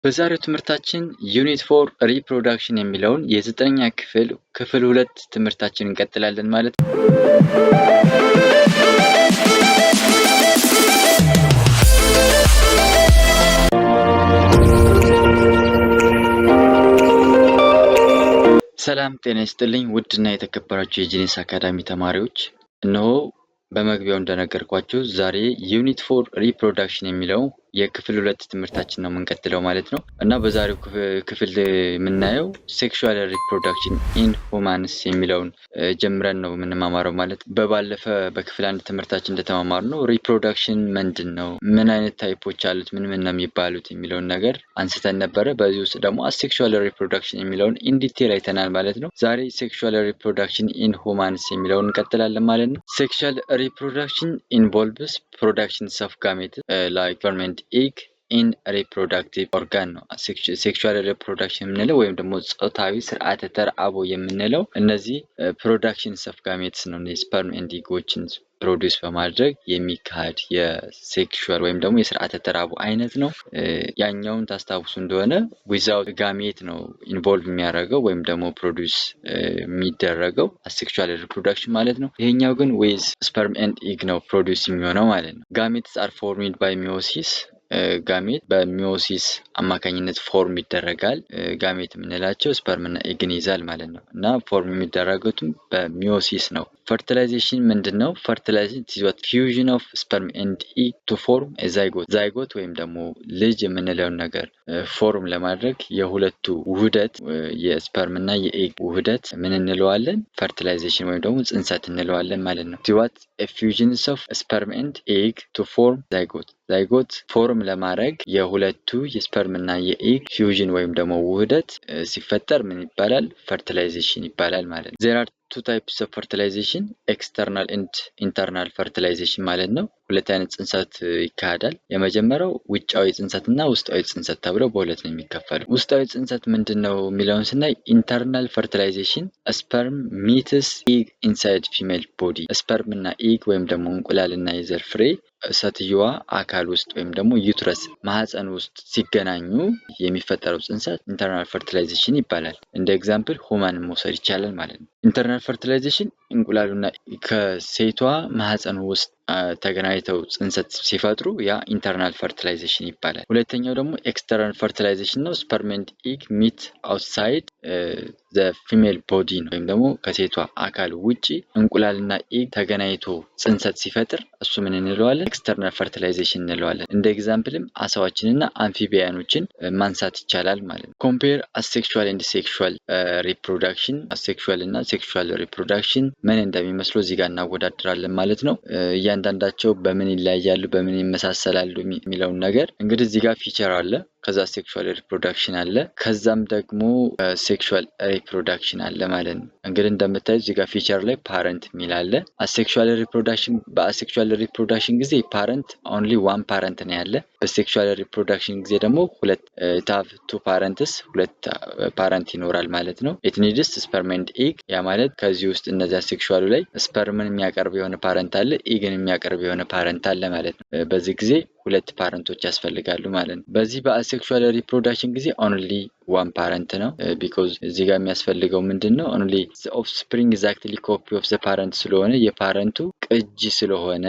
በዛሬው ትምህርታችን ዩኒት 4 ሪፕሮዳክሽን የሚለውን የዘጠነኛ ክፍል 2 ትምህርታችን እንቀጥላለን ማለት ነው። ሰላም ጤና ይስጥልኝ ውድና የተከበራችሁ የጂኒስ አካዳሚ ተማሪዎች፣ እነሆ በመግቢያው እንደነገርኳችሁ ዛሬ ዩኒት 4 ሪፕሮዳክሽን የሚለው የክፍል 2 ትምህርታችን ነው የምንቀጥለው ማለት ነው። እና በዛሬው ክፍል የምናየው ሴክሹዋል ሪፕሮዳክሽን ኢን ሁማንስ የሚለውን ጀምረን ነው የምንማማረው ማለት ነው። በባለፈ በክፍል 1 ትምህርታችን እንደተማማርነው ሪፕሮዳክሽን ምንድን ነው፣ ምን አይነት ታይፖች አሉት፣ ምን ነው የሚባሉት የሚለውን ነገር አንስተን ነበረ። በዚህ ውስጥ ደግሞ አሴክሹዋል ሪፕሮዳክሽን የሚለውን ኢን ዲቴል አይተናል ማለት ነው። ዛሬ ሴክሹዋል ሪፕሮዳክሽን ኢን ሁማንስ የሚለውን እንቀጥላለን ማለት ነው። ሴክሹዋል reproduction involves productions of gametes like sperm and egg in reproductive organ ነው። ሴክሹዋል ሪፕሮዳክሽን የምንለው ወይም ደግሞ ጾታዊ ስርዓተ ተራቦ የምንለው እነዚህ ፕሮዳክሽንስ ኦፍ ጋሜትስ ነው። ስፐርም ኤንድ ኢጎችን ፕሮዲውስ በማድረግ የሚካሄድ የሴክሹዋል ወይም ደግሞ የስርዓተ ተራቦ አይነት ነው። ያኛውን ታስታውሱ እንደሆነ ዊዛውት ጋሜት ነው ኢንቮልቭ የሚያደርገው ወይም ደግሞ ፕሮዲውስ የሚደረገው አሴክሹዋል ሪፕሮዳክሽን ማለት ነው። ይሄኛው ግን ዊዝ ስፐርም ኤንድ ኢግ ነው ፕሮዲውስ የሚሆነው ማለት ነው። ጋሜትስ አር ፎርምድ ባይ ሚዮሲስ ጋሜት በሚዮሲስ አማካኝነት ፎርም ይደረጋል። ጋሜት የምንላቸው ስፐርም እና ኤግን ይዛል ማለት ነው እና ፎርም የሚደረጉትም በሚዮሲስ ነው። ፈርቲላይዜሽን ምንድን ነው? ፈርቲላይዜሽን is what fusion of sperm and egg to form a zygote። ዛይጎት ወይም ደግሞ ልጅ የምንለውን ነገር ፎርም ለማድረግ የሁለቱ ውህደት የስፐርም እና የኤግ ውህደት ምን እንለዋለን? ፈርቲላይዜሽን ወይም ደግሞ ጽንሰት እንለዋለን ማለት ነው። is what a fusion of sperm and egg to form zygote። ዛይጎት ፎርም ለማድረግ የሁለቱ የስፐርም እና የኤግ ፊውዥን ወይም ደግሞ ውህደት ሲፈጠር ምን ይባላል? ፈርቲላይዜሽን ይባላል ማለት ነው። there are two types of fertilization external and internal fertilization ማለት ነው። ሁለት አይነት ጽንሰት ይካሄዳል። የመጀመሪያው ውጫዊ ጽንሰት እና ውስጣዊ ጽንሰት ተብለው በሁለት ነው የሚከፈሉ። ውስጣዊ ጽንሰት ምንድነው የሚለውን ስናይ ኢንተርናል ፈርቲላይዜሽን ስፐርም ሚትስ ኢግ ኢንሳይድ ፊሜል ቦዲ። ስፐርም እና ኢግ ወይም ደግሞ እንቁላልና የዘር ፍሬ ሴትየዋ አካል ውስጥ ወይም ደግሞ ዩትረስ ማህፀን ውስጥ ሲገናኙ የሚፈጠረው ጽንሰት ኢንተርናል ፈርቲላይዜሽን ይባላል። እንደ ኤግዛምፕል ሁማን መውሰድ ይቻላል ማለት ነው። ኢንተርናል ፈርቲላይዜሽን እንቁላሉና ከሴቷ ማህፀን ውስጥ ተገናኝተው ጽንሰት ሲፈጥሩ ያ ኢንተርናል ፈርቲላይዜሽን ይባላል። ሁለተኛው ደግሞ ኤክስተርናል ፈርቲላይዜሽን ነው። ስፐርም ኤንድ ኢግ ሚት አውትሳይድ ዘ ፊሜል ቦዲ ነው። ወይም ደግሞ ከሴቷ አካል ውጪ እንቁላልና ኢግ ተገናኝቶ ጽንሰት ሲፈጥር እሱ ምን እንለዋለን? ኤክስተርናል ፈርቲላይዜሽን እንለዋለን። እንደ ኤግዛምፕልም አሳዎችንና አምፊቢያኖችን ማንሳት ይቻላል ማለት ነው። ኮምፔር አሴክሹዋል ኤንድ ሴክሹዋል ሪፕሮዳክሽን። አሴክሹዋል እና ሴክሹዋል ሪፕሮዳክሽን ምን እንደሚመስሉ እዚህ ጋር እናወዳድራለን ማለት ነው። እያንዳንዳቸው በምን ይለያያሉ፣ በምን ይመሳሰላሉ የሚለውን ነገር እንግዲህ እዚህ ጋር ፊቸር አለ፣ ከዛ ሴክሹዋል ሪፕሮዳክሽን አለ፣ ከዛም ደግሞ ሴክሹዋል ሪፕሮዳክሽን አለ ማለት ነው። እንግዲህ እንደምታዩት እዚህ ጋር ፊቸር ላይ ፓረንት የሚል አለ። አሴክሹዋል ሪፕሮዳክሽን በአሴክሹዋል ሪፕሮዳክሽን ጊዜ ፓረንት ኦንሊ ዋን ፓረንት ነው ያለ። በሴክሹዋል ሪፕሮዳክሽን ጊዜ ደግሞ ሁለት ታቭ ቱ ፓረንትስ ሁለት ፓረንት ይኖራል ማለት ነው። ኢት ኒድስ ስፐርም ኤንድ ኢግ። ያ ማለት ከዚህ ውስጥ እነዚያ ሴክሹዋሉ ላይ ስፐርምን የሚያቀርብ የሆነ ፓረንት አለ፣ ኢግን የሚያቀርብ የሆነ ፓረንት አለ ማለት ነው። በዚህ ጊዜ ሁለት ፓረንቶች ያስፈልጋሉ ማለት ነው። በዚህ በአሴክሹዋል ሪፕሮዳክሽን ጊዜ ኦንሊ ዋን ፓረንት ነው። ቢኮዝ እዚህ ጋር የሚያስፈልገው ምንድነው? ኦንሊ ኦፍስፕሪንግ ኤግዛክትሊ ኮፒ ኦፍ ዘ ፓረንት ስለሆነ የፓረንቱ ቅጂ ስለሆነ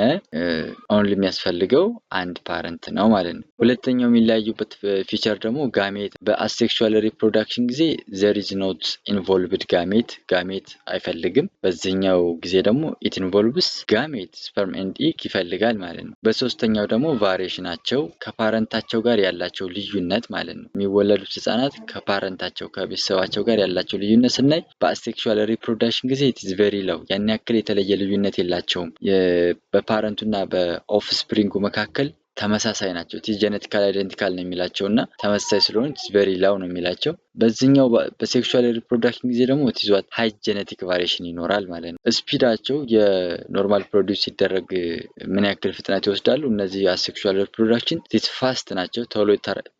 ኦንሊ የሚያስፈልገው አንድ ፓረንት ነው ማለት ነው። ሁለተኛው የሚለያዩበት ፊቸር ደግሞ ጋሜት። በአሴክሹዋል ሪፕሮዳክሽን ጊዜ ዘር ኢዝ ኖት ኢንቮልቭድ ጋሜት፣ ጋሜት አይፈልግም። በዚህኛው ጊዜ ደግሞ ኢት ኢንቮልቭስ ጋሜት ስፐርም ኤንድ ኢግ ይፈልጋል ማለት ነው። በሶስተኛው ደግሞ ቫሪዬሽናቸው ከፓረንታቸው ጋር ያላቸው ልዩነት ማለት ነው። የሚወለዱት ህጻናት ከፓረንታቸው ከቤተሰባቸው ጋር ያላቸው ልዩነት ስናይ በአሴክሹዋል ሪፕሮዳክሽን ጊዜ ኢት ኢዝ ቬሪ ሎው፣ ያን ያክል የተለየ ልዩነት የላቸውም። በፓረንቱና በኦፍስፕሪንጉ መካከል ተመሳሳይ ናቸው። ኢት ኢዝ ጄኔቲካል አይደንቲካል ነው የሚላቸው እና ተመሳሳይ ስለሆነ ኢት ኢዝ ቬሪ ላው ነው የሚላቸው። በዚህኛው በሴክሹዋል ሪፕሮዳክሽን ጊዜ ደግሞ ኢት ኢዝ ዋት ሃይ ጄኔቲክ ቫሪዬሽን ይኖራል ማለት ነው። ስፒዳቸው የኖርማል ፕሮዲውስ ሲደረግ ምን ያክል ፍጥነት ይወስዳሉ? እነዚህ የአሴክሹዋል ሪፕሮዳክሽን ኢት ፋስት ናቸው፣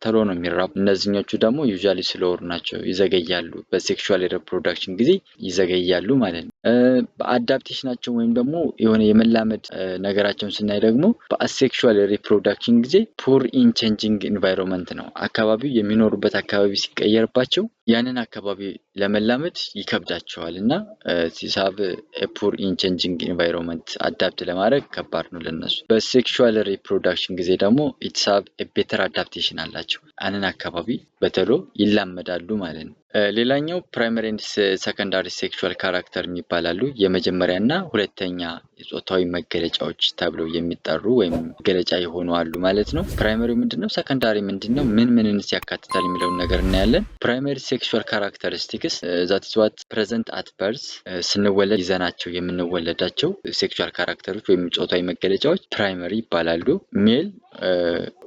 ቶሎ ነው የሚራቡ። እነዚህኞቹ ደግሞ ዩዥዋሊ ስሎወር ናቸው፣ ይዘገያሉ። በሴክሹዋል ሪፕሮዳክሽን ጊዜ ይዘገያሉ ማለት ነው። በአዳፕቴሽናቸው ወይም ደግሞ የሆነ የመላመድ ነገራቸውን ስናይ ደግሞ በአሴክሹዋል ሪፕሮዳክሽን ጊዜ ፑር ኢን ቼንጂንግ ኢንቫይሮንመንት ነው። አካባቢው የሚኖሩበት አካባቢ ሲቀየርባቸው ያንን አካባቢ ለመላመድ ይከብዳቸዋል እና ሲሳብ ፑር ኢን ቼንጂንግ ኢንቫይሮንመንት አዳፕት ለማድረግ ከባድ ነው ለነሱ። በሴክሹዋል ሪፕሮዳክሽን ጊዜ ደግሞ ኢትሳብ ቤተር አዳፕቴሽን አላቸው። ያንን አካባቢ በተሎ ይላመዳሉ ማለት ነው። ሌላኛው ፕራይመሪ ኤንድ ሰከንዳሪ ሴክሹዋል ካራክተር የሚባላሉ የመጀመሪያ እና ሁለተኛ የጾታዊ መገለጫዎች ተብለው የሚጠሩ ወይም መገለጫ የሆኑ አሉ ማለት ነው። ፕራይመሪ ምንድነው? ሰከንዳሪ ምንድነው? ምንስ ያካትታል የሚለውን ነገር እናያለን። ፕራይመሪ ሴክሹዋል ካራክተሪስቲክስ ዛት ኢዝ ዋት ፕሬዘንት አት በርዝ ስንወለድ ይዘናቸው የምንወለዳቸው ሴክሹዋል ካራክተሮች ወይም ጾታዊ መገለጫዎች ፕራይመሪ ይባላሉ። ሜል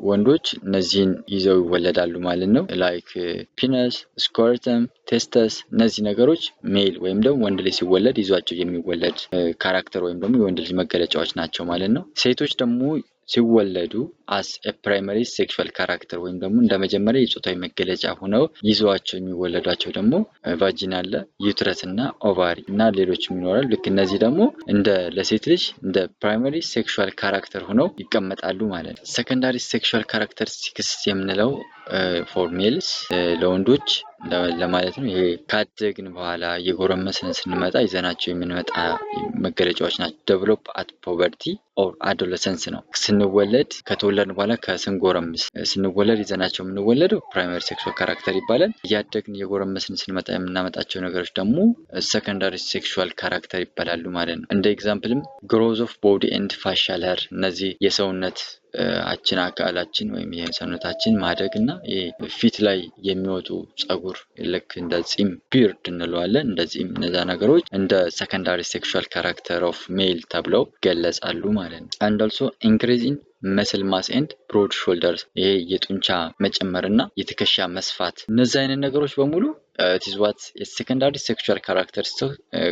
ወንዶች እነዚህን ይዘው ይወለዳሉ ማለት ነው። ላይክ ፒነስ፣ ስኮርተም፣ ቴስተስ እነዚህ ነገሮች ሜል ወይም ደግሞ ወንድ ልጅ ሲወለድ ይዟቸው የሚወለድ ካራክተር ወይም ደግሞ የወንድ ልጅ መገለጫዎች ናቸው ማለት ነው። ሴቶች ደግሞ ሲወለዱ አስ ፕራይመሪ ሴክሹዋል ካራክተር ወይም ደግሞ እንደ መጀመሪያ የጾታዊ መገለጫ ሆነው ይዘዋቸው የሚወለዷቸው ደግሞ ቫጂና አለ፣ ዩትረስ እና ኦቫሪ እና ሌሎችም ይኖራሉ። ልክ እነዚህ ደግሞ እንደ ለሴት ልጅ እንደ ፕራይመሪ ሴክሹዋል ካራክተር ሆነው ይቀመጣሉ ማለት ነው። ሰከንዳሪ ሴክሹዋል ካራክተሪስቲክስ የምንለው ፎር ሜልስ ለወንዶች ለማለት ነው። ይሄ ካደግን በኋላ የጎረመስን ስንመጣ ይዘናቸው የምንመጣ መገለጫዎች ናቸው። ዴቨሎፕ አት ፖቨርቲ ኦር አዶለሰንስ ነው። ስንወለድ ከተወለድን በኋላ ከስንጎረምስ ስንወለድ ይዘናቸው የምንወለደው ፕራይመሪ ሴክሹዋል ካራክተር ይባላል። እያደግን የጎረመስን ስንመጣ የምናመጣቸው ነገሮች ደግሞ ሰከንዳሪ ሴክሹዋል ካራክተር ይባላሉ ማለት ነው። እንደ ኤግዛምፕልም ግሮዝ ኦፍ ቦዲ ኤንድ ፋሻል ሄር እነዚህ የሰውነት አካላችን ወይም የሰውነታችን ማደግ እና ፊት ላይ የሚወጡ ጸጉር ልክ እንደ ጺም ቢርድ እንለዋለን። እንደዚህም እነዛ ነገሮች እንደ ሰከንዳሪ ሴክሹዋል ካራክተር ኦፍ ሜል ተብለው ገለጻሉ ማለት ነው። አንድ ኦልሶ ኢንክሪዚንግ መስል ማስ ኤንድ ብሮድ ሾልደርስ ይሄ የጡንቻ መጨመር እና የትከሻ መስፋት እነዚህ አይነት ነገሮች በሙሉ ቲዝዋት የሰከንዳሪ ሴክሹዋል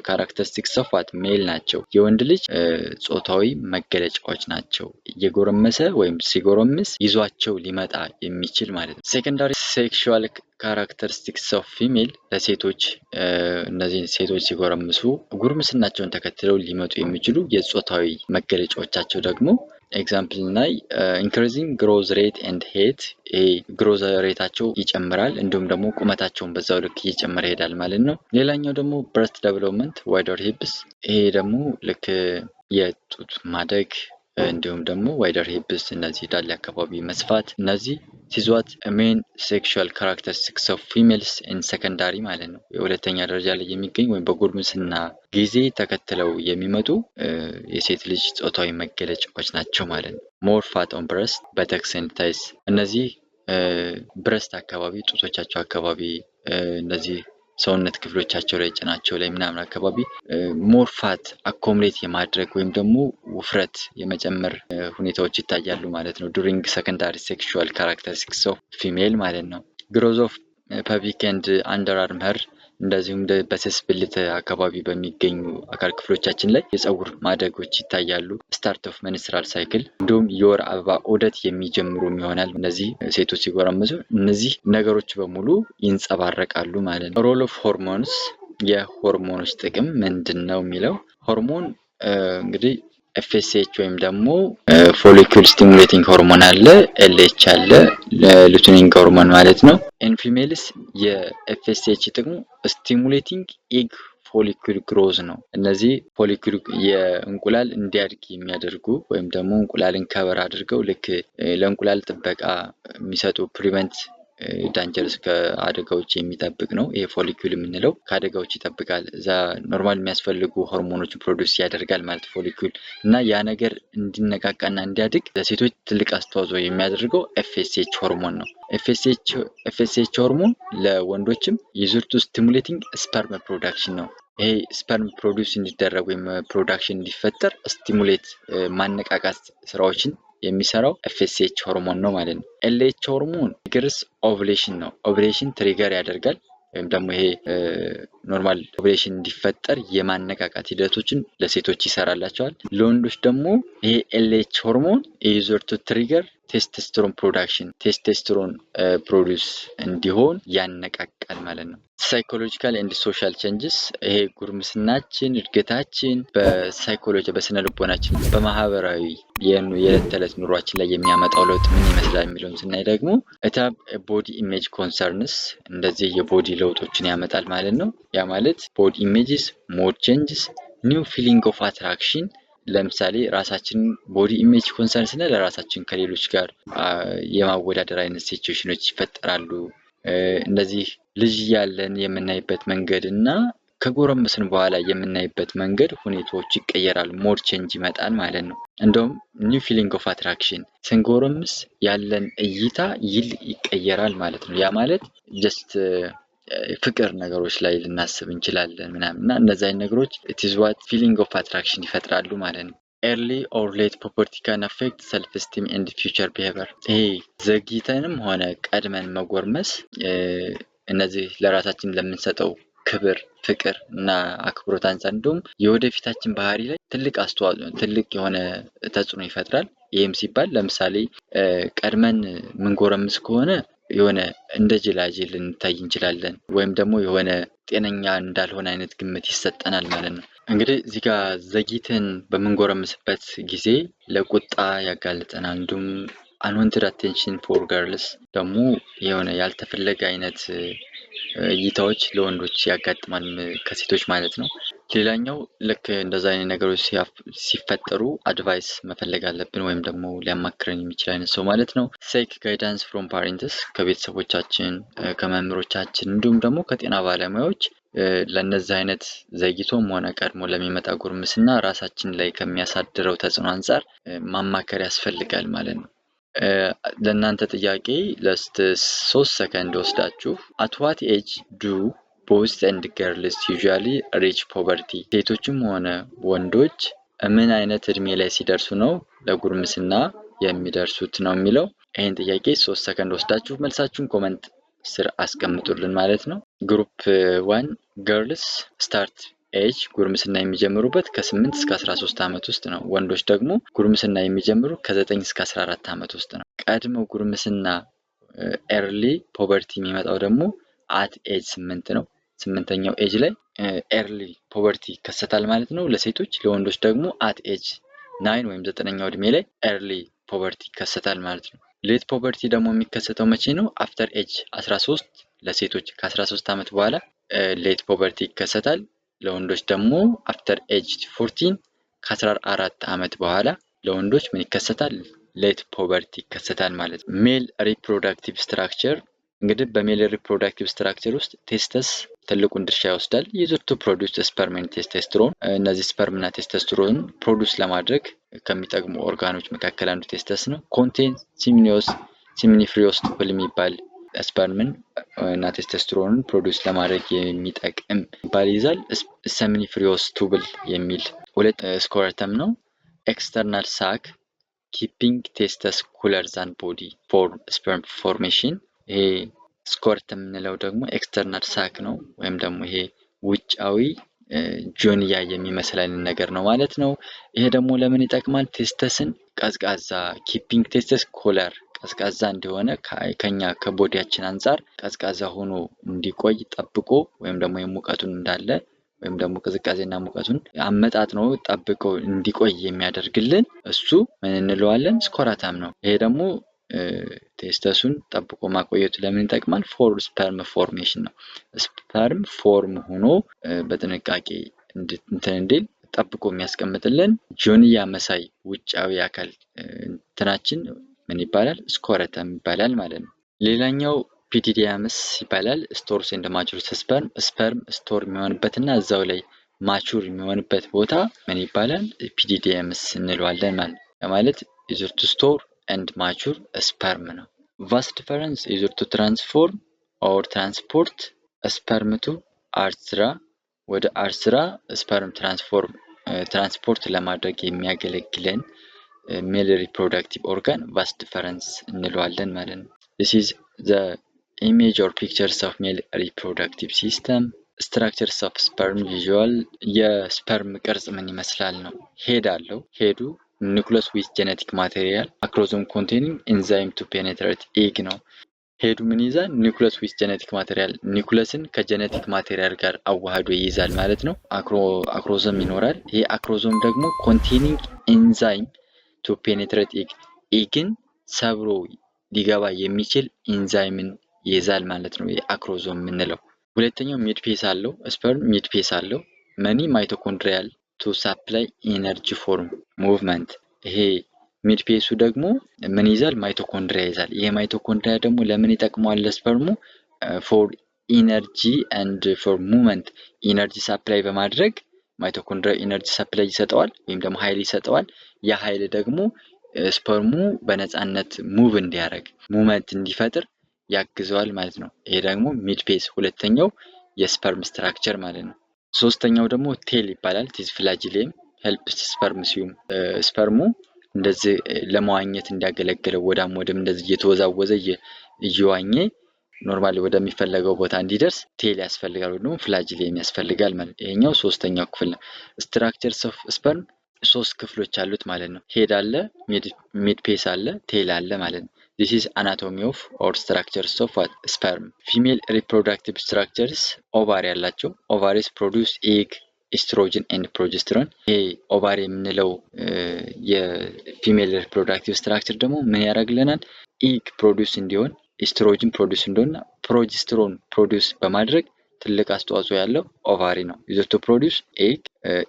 ካራክተሪስቲክስ ኦፍ ዋት ሜል ናቸው። የወንድ ልጅ ጾታዊ መገለጫዎች ናቸው። እየጎረመሰ ወይም ሲጎረምስ ይዟቸው ሊመጣ የሚችል ማለት ነው። ሴከንዳሪ ሴክሹዋል ካራክተሪስቲክስ ኦፍ ፊሜል ለሴቶች እነዚህ ሴቶች ሲጎረምሱ ጉርምስናቸውን ተከትለው ሊመጡ የሚችሉ የጾታዊ መገለጫዎቻቸው ደግሞ ኤግዛምፕል ላይ ኢንክሪዚንግ ግሮዝ ሬት ኤንድ ሄት ግሮዝ ሬታቸው ይጨምራል፣ እንዲሁም ደግሞ ቁመታቸውን በዛው ልክ እየጨመረ ይሄዳል ማለት ነው። ሌላኛው ደግሞ ብረስት ዴቨሎፕመንት ዋይደር ሂፕስ ይሄ ደግሞ ልክ የጡት ማደግ እንዲሁም ደግሞ ዋይደር ሂፕስ እነዚህ ዳሌ አካባቢ መስፋት እነዚህ ሲዟት ሜን ሴክሹዋል ካራክተሪስቲክስ ኦፍ ፊሜልስ ኢን ሰከንዳሪ ማለት ነው። የሁለተኛ ደረጃ ላይ የሚገኝ ወይም በጉርምስና ጊዜ ተከትለው የሚመጡ የሴት ልጅ ጾታዊ መገለጫዎች ናቸው ማለት ነው። ሞር ፋት ኦን ብረስት በተክስ ኤንድ ታይስ እነዚህ ብረስት አካባቢ ጡቶቻቸው አካባቢ እነዚህ ሰውነት ክፍሎቻቸው ላይ ጭናቸው ላይ ምናምን አካባቢ ሞር ፋት አኮምሌት የማድረግ ወይም ደግሞ ውፍረት የመጨመር ሁኔታዎች ይታያሉ ማለት ነው። ዱሪንግ ሰከንዳሪ ሴክሹዋል ካራክተሪስቲክስ ኦፍ ፊሜል ማለት ነው። ግሮዝ ኦፍ ፐቢክ ኤንድ አንደር አርም ሄር እንደዚሁም በስስ ብልት አካባቢ በሚገኙ አካል ክፍሎቻችን ላይ የፀጉር ማደጎች ይታያሉ። ስታርት ኦፍ መንስትራል ሳይክል እንዲሁም የወር አበባ ዑደት የሚጀምሩም ይሆናል። እነዚህ ሴቶች ሲጎረምሱ እነዚህ ነገሮች በሙሉ ይንጸባረቃሉ ማለት ነው። ሮል ኦፍ ሆርሞንስ የሆርሞኖች ጥቅም ምንድን ነው የሚለው ሆርሞን እንግዲህ ኤፍኤስኤች ወይም ደግሞ ፎሊኩል ስቲሙሌቲንግ ሆርሞን አለ፣ ኤልኤች አለ፣ ሉቲኒንግ ሆርሞን ማለት ነው። ኢን ፊሜልስ የኤፍኤስኤች ጥቅሙ ስቲሙሌቲንግ ኤግ ፎሊኩል ግሮዝ ነው። እነዚህ ፎሊኩል የእንቁላል እንዲያድግ የሚያደርጉ ወይም ደግሞ እንቁላልን ከበር አድርገው ልክ ለእንቁላል ጥበቃ የሚሰጡ ፕሪቨንት ዳንጀርስ ከአደጋዎች የሚጠብቅ ነው። ይሄ ፎሊኩል የምንለው ከአደጋዎች ይጠብቃል። እዛ ኖርማል የሚያስፈልጉ ሆርሞኖችን ፕሮዲውስ ያደርጋል ማለት ፎሊኩል እና ያ ነገር እንዲነቃቃና እንዲያድግ ለሴቶች ትልቅ አስተዋጽኦ የሚያደርገው ኤፍኤስኤች ሆርሞን ነው። ኤፍኤስኤች ሆርሞን ለወንዶችም ዩዝድ ቱ ስቲሙሌቲንግ ስፐርም ፕሮዳክሽን ነው። ይሄ ስፐርም ፕሮዲውስ እንዲደረግ ወይም ፕሮዳክሽን እንዲፈጠር ስቲሙሌት ማነቃቃት ስራዎችን የሚሰራው ኤፍኤስኤች ሆርሞን ነው ማለት ነው። ኤልኤች ሆርሞን ትሪገርስ ኦቭሌሽን ነው። ኦቭሌሽን ትሪገር ያደርጋል ወይም ደግሞ ይሄ ኖርማል ኦቭሌሽን እንዲፈጠር የማነቃቃት ሂደቶችን ለሴቶች ይሰራላቸዋል። ለወንዶች ደግሞ ይሄ ኤልኤች ሆርሞን ዩዘር ቱ ትሪገር ቴስቶስትሮን ፕሮዳክሽን ቴስቶስትሮን ፕሮዲውስ እንዲሆን ያነቃቃል ማለት ነው። ሳይኮሎጂካል ኤንድ ሶሻል ቼንጅስ ይሄ ጉርምስናችን እድገታችን በሳይኮሎጂ በስነ ልቦናችን በማህበራዊ የዕለት ተዕለት ኑሯችን ላይ የሚያመጣው ለውጥ ምን ይመስላል የሚለውን ስናይ ደግሞ እታብ ቦዲ ኢሜጅ ኮንሰርንስ እንደዚህ የቦዲ ለውጦችን ያመጣል ማለት ነው። ያ ማለት ቦዲ ኢሜጅስ ሞድ ቼንጅስ ኒው ፊሊንግ ኦፍ አትራክሽን ለምሳሌ ራሳችን ቦዲ ኢሜጅ ኮንሰርን ስንል ለራሳችን ከሌሎች ጋር የማወዳደር አይነት ሲቹዌሽኖች ይፈጠራሉ። እነዚህ ልጅ ያለን የምናይበት መንገድ እና ከጎረመስን በኋላ የምናይበት መንገድ ሁኔታዎች ይቀየራሉ። ሞድ ቼንጅ ይመጣል ማለት ነው። እንደውም ኒው ፊሊንግ ኦፍ አትራክሽን ስንጎረምስ ያለን እይታ ይቀየራል ማለት ነው። ያ ማለት ጀስት ፍቅር ነገሮች ላይ ልናስብ እንችላለን ምናምን እና እነዚህ አይነት ነገሮች it is what feeling of attraction ይፈጥራሉ ማለት ነው። early or late puberty can affect self esteem and future behavior ይሄ ዘግይተንም ሆነ ቀድመን መጎርመስ እነዚህ ለራሳችን ለምንሰጠው ክብር ፍቅር እና አክብሮት አንፃር እንደውም የወደፊታችን ባህሪ ላይ ትልቅ የሆነ ተጽዕኖ ይፈጥራል። ይህም ሲባል ለምሳሌ ቀድመን ምንጎረምስ ከሆነ የሆነ እንደ ጅላጅል ልንታይ እንችላለን ወይም ደግሞ የሆነ ጤነኛ እንዳልሆነ አይነት ግምት ይሰጠናል ማለት ነው። እንግዲህ እዚህ ጋር ዘግይተን በምንጎረምስበት ጊዜ ለቁጣ ያጋልጠናል። እንዲሁም አንዋንትድ አቴንሽን ፎር ገርልስ ደግሞ የሆነ ያልተፈለገ አይነት እይታዎች ለወንዶች ያጋጥማል ከሴቶች ማለት ነው። ሌላኛው ልክ እንደዛ አይነት ነገሮች ሲፈጠሩ አድቫይስ መፈለግ አለብን ወይም ደግሞ ሊያማክረን የሚችል አይነት ሰው ማለት ነው። ሴክ ጋይዳንስ ፍሮም ፓሬንትስ ከቤተሰቦቻችን ከመምህሮቻችን እንዲሁም ደግሞ ከጤና ባለሙያዎች ለነዚህ አይነት ዘግይቶም ሆነ ቀድሞ ለሚመጣ ጉርምስና ራሳችን ላይ ከሚያሳድረው ተጽዕኖ አንፃር ማማከር ያስፈልጋል ማለት ነው። ለእናንተ ጥያቄ ለስት 3 ሰከንድ ወስዳችሁ at what age do boys and girls usually reach puberty ሴቶችም ሆነ ወንዶች ምን አይነት እድሜ ላይ ሲደርሱ ነው ለጉርምስና የሚደርሱት ነው የሚለው። ይሄን ጥያቄ 3 ሰከንድ ወስዳችሁ መልሳችሁን ኮሜንት ስር አስቀምጡልን ማለት ነው። ግሩፕ 1 girls start ኤጅ ጉርምስና የሚጀምሩበት ከ8 እስከ 13 ዓመት ውስጥ ነው። ወንዶች ደግሞ ጉርምስና የሚጀምሩ ከ9 እስከ 14 ዓመት ውስጥ ነው። ቀድሞ ጉርምስና ኤርሊ ፖቨርቲ የሚመጣው ደግሞ አት ኤጅ 8 ነው። 8ኛው ኤጅ ላይ ኤርሊ ፖቨርቲ ይከሰታል ማለት ነው ለሴቶች። ለወንዶች ደግሞ አት ኤጅ 9 ወይም 9ኛው እድሜ ላይ ኤርሊ ፖቨርቲ ይከሰታል ማለት ነው። ሌት ፖቨርቲ ደግሞ የሚከሰተው መቼ ነው? አፍተር ኤጅ 13 ለሴቶች ከ13 ዓመት በኋላ ሌት ፖቨርቲ ይከሰታል። ለወንዶች ደግሞ አፍተር ኤጅ 14 ከ14 ዓመት በኋላ ለወንዶች ምን ይከሰታል? ሌት ፖቨርቲ ይከሰታል ማለት ነው። ሜል ሪፕሮዳክቲቭ ስትራክቸር እንግዲህ በሜል ሪፕሮዳክቲቭ ስትራክቸር ውስጥ ቴስተስ ትልቁን ድርሻ ይወስዳል። ዩዝድ ቱ ፕሮዲውስ ስፐርም ኤንድ ቴስቶስትሮን እነዚህ ስፐርም እና ቴስቶስትሮን ፕሮዲውስ ለማድረግ ከሚጠቅሙ ኦርጋኖች መካከል አንዱ ቴስተስ ነው። ኮንቴን ሲሚኒፍሪዮስ ቱፕል የሚባል ስፐርምን እና ቴስቶስትሮንን ፕሮዲውስ ለማድረግ የሚጠቅም ባል ይዛል። ሰሚኒፍሪዮስ ቱብል የሚል ሁለት ስኮረተም ነው። ኤክስተርናል ሳክ ኪፒንግ ቴስተስ ኩለር ዛን ቦዲ ፎር ስፐርም ፎርሜሽን። ይሄ ስኮረተም የምንለው ደግሞ ኤክስተርናል ሳክ ነው ወይም ደግሞ ይሄ ውጫዊ ጆንያ የሚመስል አይነት ነገር ነው ማለት ነው። ይሄ ደግሞ ለምን ይጠቅማል? ቴስተስን ቀዝቃዛ ኪፒንግ ቴስተስ ኩለር ቀዝቃዛ እንደሆነ ከኛ ከቦዲያችን አንፃር ቀዝቃዛ ሆኖ እንዲቆይ ጠብቆ ወይም ደግሞ የሙቀቱን እንዳለ ወይም ደግሞ ቅዝቃዜና ሙቀቱን አመጣጥኖ ጠብቆ እንዲቆይ የሚያደርግልን እሱ ምን እንለዋለን? ስኮራተም ነው። ይሄ ደግሞ ቴስተሱን ጠብቆ ማቆየቱ ለምን ይጠቅማል? ፎር ስፐርም ፎርሜሽን ነው። ስፐርም ፎርም ሆኖ በጥንቃቄ እንትን እንዲል ጠብቆ የሚያስቀምጥልን ጆንያ መሳይ ውጫዊ አካል እንትናችን ምን ይባላል? ስኮረተም ይባላል ማለት ነው። ሌላኛው ፒዲዲያምስ ይባላል። ስቶርስ ኤንድ ማቹርስ ስፐርም ስቶር የሚሆንበትና እዛው ላይ ማቹር የሚሆንበት ቦታ ምን ይባላል? ፒዲዲያምስ እንለዋለን ማለት ነው። ማለት ዩዝድ ቱ ስቶር ኤንድ ማቹር ስፐርም ነው። ቫስት ዲፈረንስ ዩዝድ ቱ ትራንስፎርም ኦር ትራንስፖርት ስፐርም ቱ አርትራ ወደ አርትራ ስፐርም ትራንስፖርት ለማድረግ የሚያገለግለን ሜል ሪፕሮዳክቲቭ ኦርጋን ቫስ ዲፈረንስ እንለዋለን ማለት ነው። this is the image or pictures of male reproductive system ስትራክቸርስ ኦፍ ስፐርም ዩዥዋል የስፐርም ቅርጽ ምን ይመስላል ነው። ሄድ አለው። ሄዱ ኒኩለስ ዊዝ ጄኔቲክ ማቴሪያል አክሮዞም ኮንቴኒንግ ኤንዛይም ቱ ፔኔትሬት ኤግ ነው። ሄዱ ምን ይይዛል? ኒኩለስ ዊዝ ጄኔቲክ ማቴሪያል ኒኩለስን ከጄኔቲክ ማቴሪያል ጋር አዋህዶ ይይዛል ማለት ነው። አክሮዞም ይኖራል። ይሄ አክሮዞም ደግሞ ኮንቴኒንግ ኤንዛይም ቱ ፔኔትሬት ኤግ ኤግን ሰብሮ ሊገባ የሚችል ኢንዛይምን ይይዛል ማለት ነው። የአክሮዞም የምንለው ሁለተኛው ሚድፔስ አለው። ስፐርም ሚድፔስ አለው። መኒ ማይቶኮንድሪያል ቱ ሳፕላይ ኢነርጂ ፎርም ሙቭመንት። ይሄ ሚድፔሱ ደግሞ ምን ይዛል? ማይቶኮንድሪያ ይዛል። ይሄ ማይቶኮንድሪያ ደግሞ ለምን ይጠቅመዋል? ለስፐርሙ ፎር ኢነርጂ ኤንድ ፎር ሙቭመንት ኢነርጂ ሳፕላይ በማድረግ ማይቶኮንድሪያ ኢነርጂ ሳፕላይ ይሰጠዋል ወይም ደግሞ ኃይል ይሰጠዋል። ያ ኃይል ደግሞ ስፐርሙ በነፃነት ሙቭ እንዲያደርግ ሙቭመንት እንዲፈጥር ያግዘዋል ማለት ነው። ይሄ ደግሞ ሚድፔስ ሁለተኛው የስፐርም ስትራክቸር ማለት ነው። ሶስተኛው ደግሞ ቴል ይባላል። ቲዝ ፍላጂሌም ሄልፕስ ስፐርም ሲዩም ስፐርሙ እንደዚህ ለመዋኘት እንዲያገለግለው ወዳም ወደም እንደዚህ እየተወዛወዘ እየዋኘ ኖርማሊ ወደሚፈለገው ቦታ እንዲደርስ ቴል ያስፈልጋል ወይ ደግሞ ፍላጂሌም ያስፈልጋል ማለት ነው። ይሄኛው ሶስተኛው ክፍል ነው። ስትራክቸርስ ኦፍ ስፐርም ሶስት ክፍሎች አሉት ማለት ነው። ሄድ አለ፣ ሚድፔስ አለ፣ ቴል አለ ማለት ነው። This is anatomy of or structures of sperm. Female reproductive structures ኦቫሪ ያላቸው ovaries produce egg, estrogen and progesterone. ይሄ ኦቫሪ የምንለው የፊሜል ሪፕሮዳክቲቭ ስትራክቸር ደግሞ ምን ያደርግልናል? ኤግ ፕሮዲውስ እንዲሆን፣ ኤስትሮጅን ፕሮዲውስ እንዲሆን፣ ፕሮጀስትሮን ፕሮዲውስ በማድረግ ትልቅ አስተዋጽኦ ያለው ኦቫሪ ነው። ዩዝድ ቱ ፕሮዲውስ ኤግ፣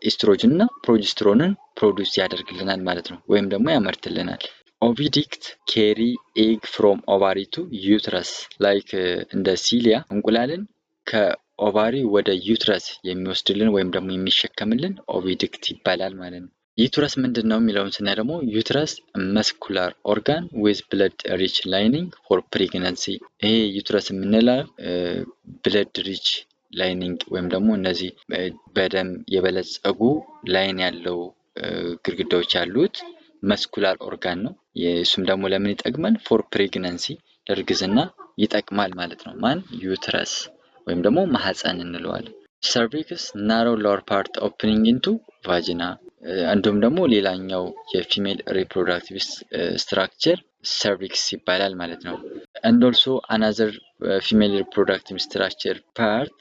ኤስትሮጅን እና ፕሮጀስትሮንን ፕሮዲውስ ያደርግልናል ማለት ነው፣ ወይም ደግሞ ያመርትልናል። ኦቪዲክት ኬሪ ኤግ ፍሮም ኦቫሪ ቱ ዩትረስ ላይክ እንደ ሲሊያ እንቁላልን ከኦቫሪ ወደ ዩትረስ የሚወስድልን ወይም ደግሞ የሚሸከምልን ኦቪዲክት ይባላል ማለት ነው። ዩትረስ ምንድን ነው የሚለውን ስናይ ደግሞ ዩትረስ መስኩላር ኦርጋን ዊዝ ብለድ ሪች ላይኒንግ ፎር ፕሬግናንሲ። ይሄ ዩትረስ የምንለው ብለድ ሪች ላይኒንግ ወይም ደግሞ እነዚህ በደም የበለጸጉ ላይን ያለው ግድግዳዎች ያሉት መስኩላር ኦርጋን ነው። እሱም ደግሞ ለምን ይጠቅማል? ፎር ፕሬግናንሲ ለእርግዝና ይጠቅማል ማለት ነው። ማን? ዩትረስ ወይም ደግሞ ማህፀን እንለዋለን። ሰርቪክስ ናሮ ሎወር ፓርት ኦፕኒንግ ኢንቱ ቫጂና። እንዲሁም ደግሞ ሌላኛው የፊሜል ሪፕሮዳክቲቭ ስትራክቸር ሰርቪክስ ይባላል ማለት ነው። and also another female reproductive structure part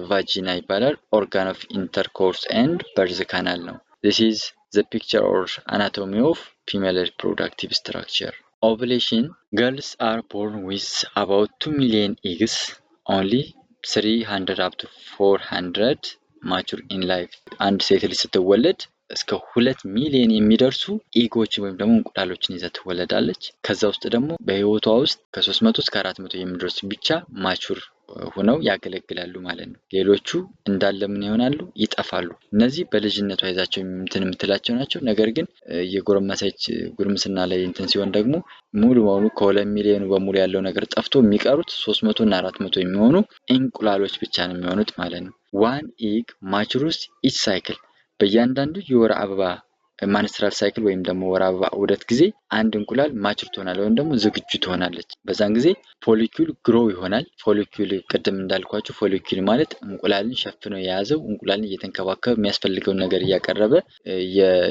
ቫጂና ይባላል። organ of intercourse and birth canal ነው። this is the picture or anatomy of female reproductive structure. Ovulation. Girls are born with about 2 million eggs, only 300 up to 400 mature in life. አንድ ሴት ልጅ ስትወለድ እስከ 2 ሚሊዮን የሚደርሱ ኤጎች ወይም ደግሞ እንቁላሎችን ይዛ ትወለዳለች። ከዛ ውስጥ ደግሞ በህይወቷ ውስጥ ከ300 እስከ 400 የሚደርሱ ብቻ ማቹር ሆነው ያገለግላሉ ማለት ነው። ሌሎቹ እንዳለ ምን ይሆናሉ? ይጠፋሉ። እነዚህ በልጅነቷ ይዛቸው እንትን የምትላቸው ናቸው። ነገር ግን የጎረመሰች ጉርምስና ላይ እንትን ሲሆን ደግሞ ሙሉ በሙሉ ከ2 ሚሊዮኑ በሙሉ ያለው ነገር ጠፍቶ የሚቀሩት 300 እና 400 የሚሆኑ እንቁላሎች ብቻ ነው የሚሆኑት ማለት ነው። ዋን ኤግ ማቹርስ ኢች ሳይክል። በእያንዳንዱ የወር አበባ ማንስትራል ሳይክል ወይም ደግሞ ወር አበባ ዑደት ጊዜ አንድ እንቁላል ማቹር ትሆናለች ወይም ደግሞ ዝግጁ ትሆናለች። በዛን ጊዜ ፎሊኩል ግሮ ይሆናል። ፎሊኩል ቅድም እንዳልኳችሁ ፎሊኩል ማለት እንቁላልን ሸፍኖ የያዘው እንቁላልን እየተንከባከበ የሚያስፈልገውን ነገር እያቀረበ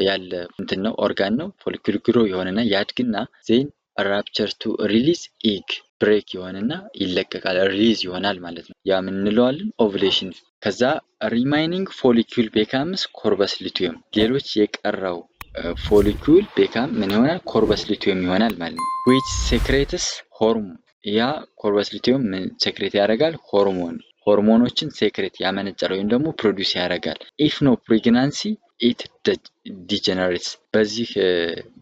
ያለ እንትን ነው፣ ኦርጋን ነው። ፎሊኩል ግሮ የሆነና ያድግና ዜን ራፕቸር ቱ ሪሊዝ ኤግ ብሬክ የሆነና ይለቀቃል፣ ሪሊዝ ይሆናል ማለት ነው። ያ ምን እንለዋለን? ኦቭሌሽን። ከዛ ሪማይኒንግ ፎሊኩል ቤካምስ ኮርበስ ሉቲየም። ሌሎች የቀረው ፎሊኩል ቤካም ምን ይሆናል? ኮርበስ ሉቲየም ይሆናል ማለት ነው። which secretes hormone። ያ ኮርበስ ሉቲየም ምን ሴክሬት ያደርጋል? ሆርሞኖችን ሴክሬት ያመነጫል ወይም ደግሞ ፕሮዲውስ ያደርጋል። ኢፍ ኖ ፕሬግናንሲ ኢት ዲጀነሬትስ። በዚህ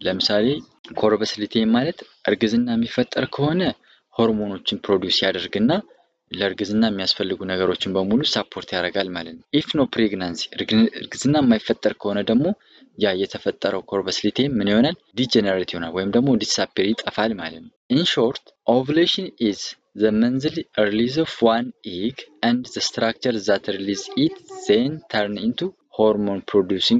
ለምሳሌ ኮርበስ ሉቲየም ማለት እርግዝና የሚፈጠር ከሆነ ሆርሞኖችን ፕሮዲውስ ያደርግና ለእርግዝና የሚያስፈልጉ ነገሮችን በሙሉ ሳፖርት ያደርጋል ማለት ነው። ኢፍ ኖ ፕሬግናንሲ እርግዝና የማይፈጠር ከሆነ ደግሞ ያ የተፈጠረው ኮርበስ ሉቲየም ምን ይሆናል? ዲጀነሬት ይሆናል ወይም ደግሞ ዲሳፔር ይጠፋል ማለት ነው። ኢን ሾርት ኦቭሌሽን ኢዝ the monthly release of one egg and the structure that release it then turn into hormone producing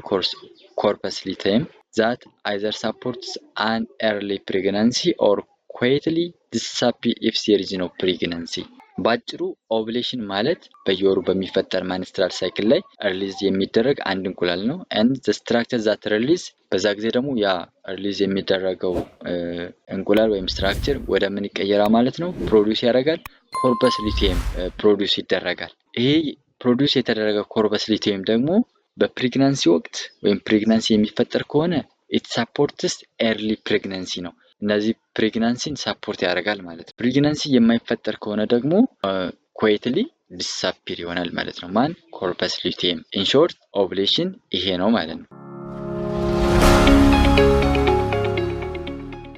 corpus luteum that either supports an early pregnancy or quietly disappear if there is no pregnancy. ባጭሩ ኦቭሌሽን ማለት በየወሩ በሚፈጠር ማንስትራል ሳይክል ላይ ሪሊዝ የሚደረግ አንድ እንቁላል ነው። and the structure that release በዛ ጊዜ ደግሞ ያ ሪሊዝ የሚደረገው እንቁላል ወይም ስትራክቸር ወደ ምን ይቀየራል ማለት ነው? ፕሮዲውስ ያደርጋል። ኮርፐስ ሉቲየም ፕሮዲውስ ይደረጋል። ይሄ ፕሮዲውስ የተደረገ ኮርፐስ ሉቲየም ደግሞ በፕሬግናንሲ ወቅት ወይም ፕሬግናንሲ የሚፈጠር ከሆነ it supports early pregnancy ነው። እነዚህ ፕሬግናንሲን ሳፖርት ያደርጋል ማለት ነው። ፕሬግናንሲ የማይፈጠር ከሆነ ደግሞ ኩዌትሊ ዲሳፒር ይሆናል ማለት ነው። ማን? ኮርፐስ ሉቲየም። ኢንሾርት ኦቭሌሽን ይሄ ነው ማለት ነው።